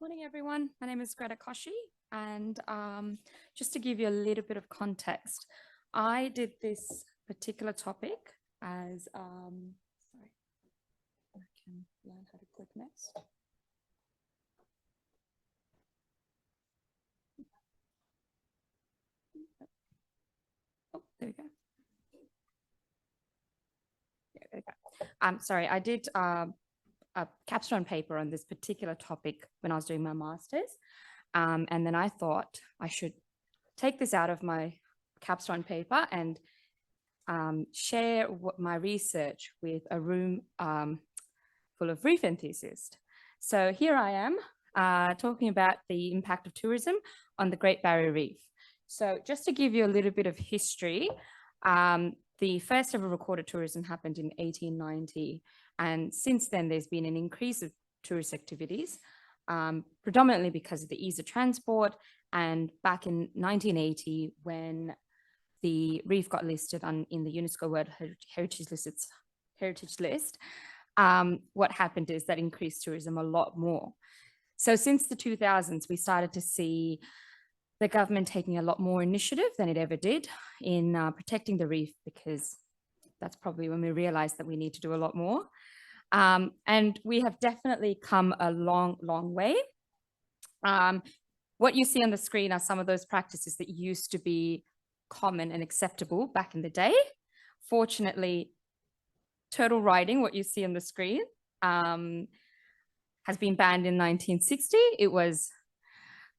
Morning, everyone. My name is Greta Koshy, and just to give you a little bit of context, I did this particular topic as, sorry, I can learn how to click next. Oh, there we go. Yeah, there we go. Sorry, I did a capstone paper on this particular topic when I was doing my master's. And then I thought I should take this out of my capstone paper and share my research with a room full of reef enthusiasts. So here I am talking about the impact of tourism on the Great Barrier Reef. So just to give you a little bit of history, the first ever recorded tourism happened in 1890. And since then, there's been an increase of tourist activities, predominantly because of the ease of transport. And back in 1980, when the reef got listed in the UNESCO World Heritage List, what happened is that increased tourism a lot more. So since the 2000s, we started to see the government taking a lot more initiative than it ever did in protecting the reef, because that's probably when we realized that we need to do a lot more. And we have definitely come a long, long way. What you see on the screen are some of those practices that used to be common and acceptable back in the day. Fortunately, turtle riding, what you see on the screen, has been banned in 1960. It was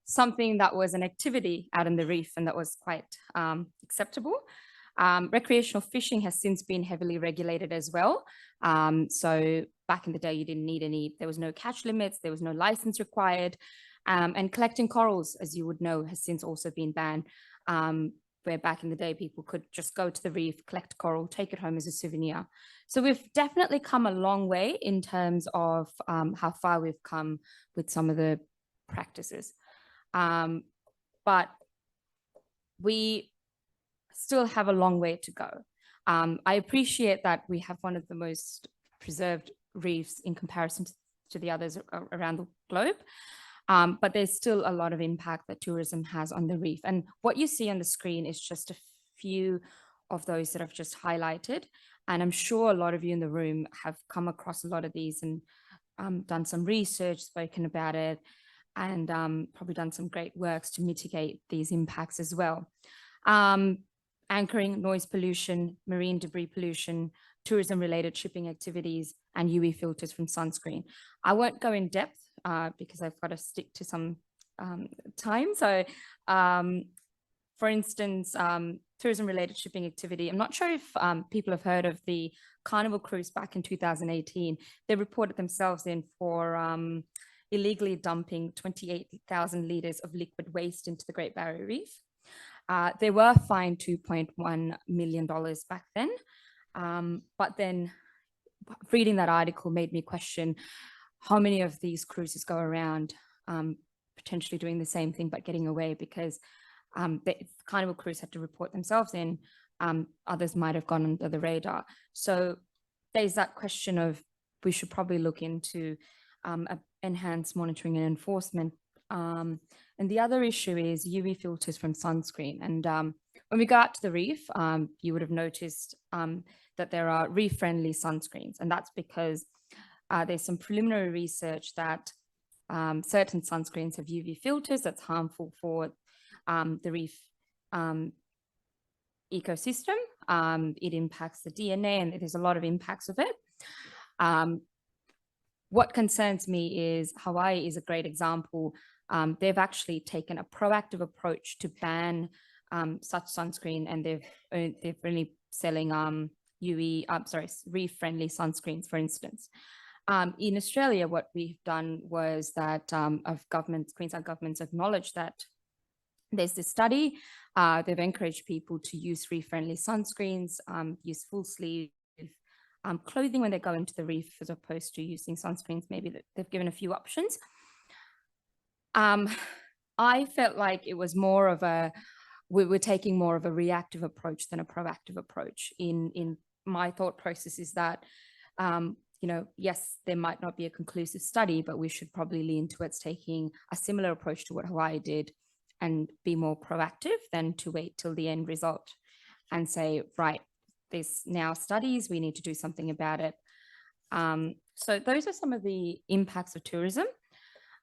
something that was an activity out in the reef and that was quite acceptable. Recreational fishing has since been heavily regulated as well. So back in the day, you didn't need there was no catch limits, there was no license required. And collecting corals, as you would know, has since also been banned, where back in the day, people could just go to the reef, collect coral, take it home as a souvenir. So we've definitely come a long way in terms of how far we've come with some of the practices. But we still have a long way to go. I appreciate that we have one of the most preserved reefs in comparison to the others around the globe. But there's still a lot of impact that tourism has on the reef. And what you see on the screen is just a few of those that I've just highlighted. And I'm sure a lot of you in the room have come across a lot of these and done some research, spoken about it, and probably done some great works to mitigate these impacts as well. Anchoring, noise pollution, marine debris pollution, tourism-related shipping activities, and UV filters from sunscreen. I won't go in depth because I've got to stick to some time. So for instance, tourism-related shipping activity. I'm not sure if people have heard of the Carnival cruise back in 2018. They reported themselves in for illegally dumping 28,000 litres of liquid waste into the Great Barrier Reef. They were fined $2.1 million back then. But then reading that article made me question how many of these cruises go around potentially doing the same thing but getting away, because the Carnival cruise had to report themselves in, others might have gone under the radar. So there's that question of we should probably look into enhanced monitoring and enforcement. And the other issue is UV filters from sunscreen. And when we go out to the reef, you would have noticed that there are reef-friendly sunscreens. And that's because there's some preliminary research that certain sunscreens have UV filters that's harmful for the reef ecosystem. It impacts the DNA, and there's a lot of impacts of it. What concerns me is Hawaii is a great example. They've actually taken a proactive approach to ban such sunscreen, and they're only selling reef-friendly sunscreens, for instance. In Australia, what we've done was that Queensland government's acknowledged that there's this study. They've encouraged people to use reef-friendly sunscreens, use full sleeve clothing when they go into the reef, as opposed to using sunscreens. Maybe they've given a few options. I felt like it was more of we were taking more of a reactive approach than a proactive approach. In my thought process is that yes, there might not be a conclusive study, but we should probably lean towards taking a similar approach to what Hawaii did and be more proactive than to wait till the end result and say, right, there's now studies, we need to do something about it. So those are some of the impacts of tourism.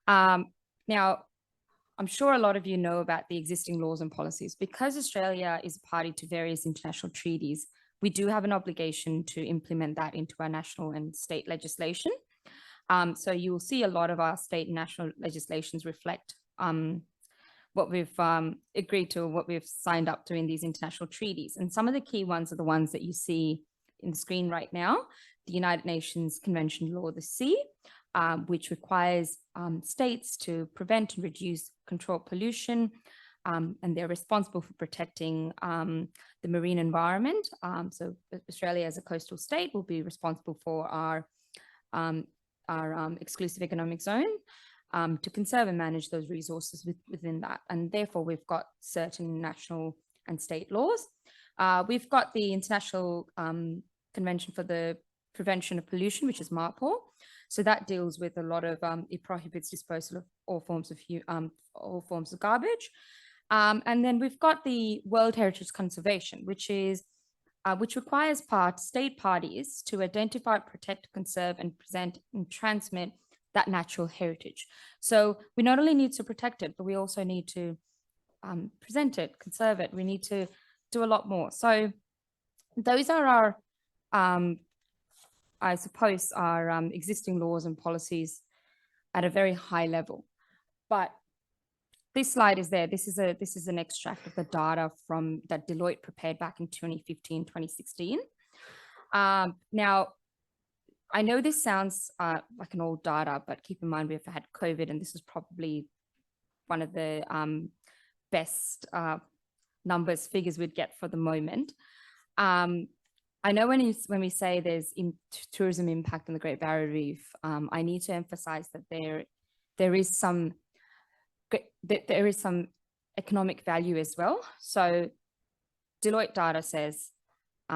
Now, I'm sure a lot of you know about the existing laws and policies. Because Australia is a party to various international treaties, we do have an obligation to implement that into our national and state legislation. So you will see a lot of our state and national legislations reflect what we've agreed to, what we've signed up to in these international treaties. And some of the key ones are the ones that you see in the screen right now: the United Nations Convention Law of the Sea, which requires states to prevent and reduce control pollution, and they're responsible for protecting the marine environment. So Australia, as a coastal state, will be responsible for our exclusive economic zone to conserve and manage those resources within that. And therefore, we've got certain national and state laws. We've got the International Convention for the Prevention of Pollution, which is MARPOL. So that deals with a lot of, it prohibits disposal of all forms of garbage. And then we've got the World Heritage Conservation, which requires state parties to identify, protect, conserve, and present and transmit that natural heritage. So we not only need to protect it, but we also need to present it, conserve it. We need to do a lot more. So those are our, I suppose, our existing laws and policies at a very high level. But this slide is there. This is an extract of the data from that Deloitte prepared back in 2015, 2016. Now, I know this sounds like an old data, but keep in mind we've had COVID, and this is probably one of the best figures we'd get for the moment. I know when we say there's tourism impact on the Great Barrier Reef, I need to emphasize that there is some economic value as well. So Deloitte data says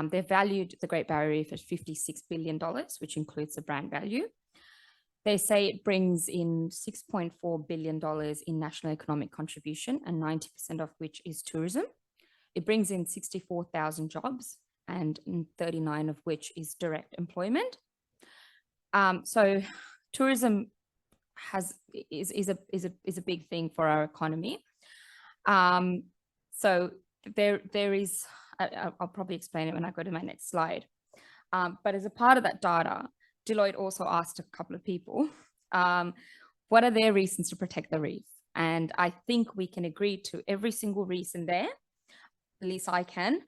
they've valued the Great Barrier Reef at $56 billion, which includes the brand value. They say it brings in $6.4 billion in national economic contribution, and 90% of which is tourism. It brings in 64,000 jobs, and 39 of which is direct employment. So tourism is a big thing for our economy. So there is, I'll probably explain it when I go to my next slide. But as a part of that data, Deloitte also asked a couple of people, what are their reasons to protect the reef? And I think we can agree to every single reason there, at least I can.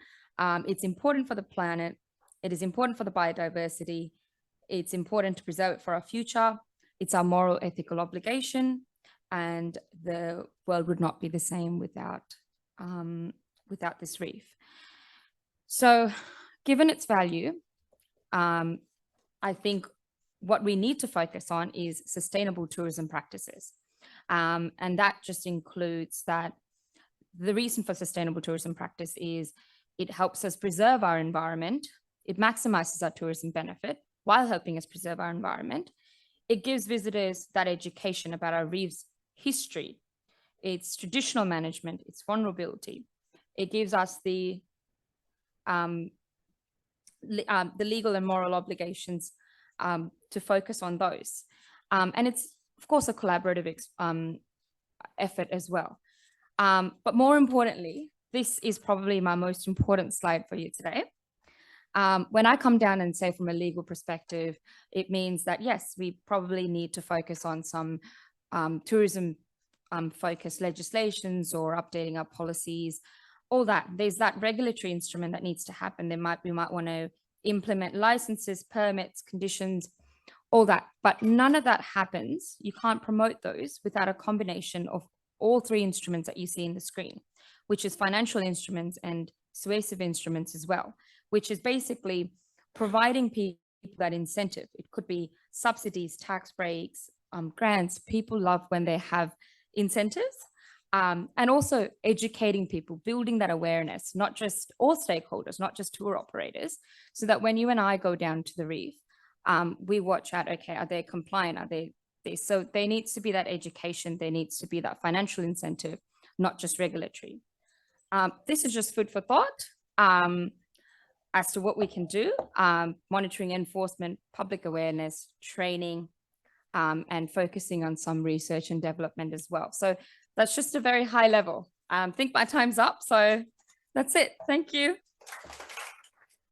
It's important for the planet. It is important for the biodiversity. It's important to preserve it for our future. It's our moral, ethical obligation, and the world would not be the same without this reef. So given its value, I think what we need to focus on is sustainable tourism practices. And that just includes that the reason for sustainable tourism practice is it helps us preserve our environment. It maximizes our tourism benefit while helping us preserve our environment. It gives visitors that education about our reef's history, its traditional management, its vulnerability. It gives us the legal and moral obligations to focus on those. And it's, of course, a collaborative effort as well. But more importantly, this is probably my most important slide for you today. When I come down and say from a legal perspective, it means that, yes, we probably need to focus on some tourism focused legislations or updating our policies, all that. There's that regulatory instrument that needs to happen. We might want to implement licenses, permits, conditions, all that. But none of that happens. You can't promote those without a combination of all three instruments that you see in the screen, which is financial instruments and persuasive instruments as well, which is basically providing people that incentive. It could be subsidies, tax breaks, grants. People love when they have incentives, and also educating people, building that awareness, not just all stakeholders, not just tour operators, so that when you and I go down to the reef, we watch out, okay, are they compliant? Are they, so there needs to be that education, there needs to be that financial incentive, not just regulatory. This is just food for thought as to what we can do, monitoring, enforcement, public awareness, training, and focusing on some research and development as well. So that's just a very high level. I think my time's up. So that's it. Thank you.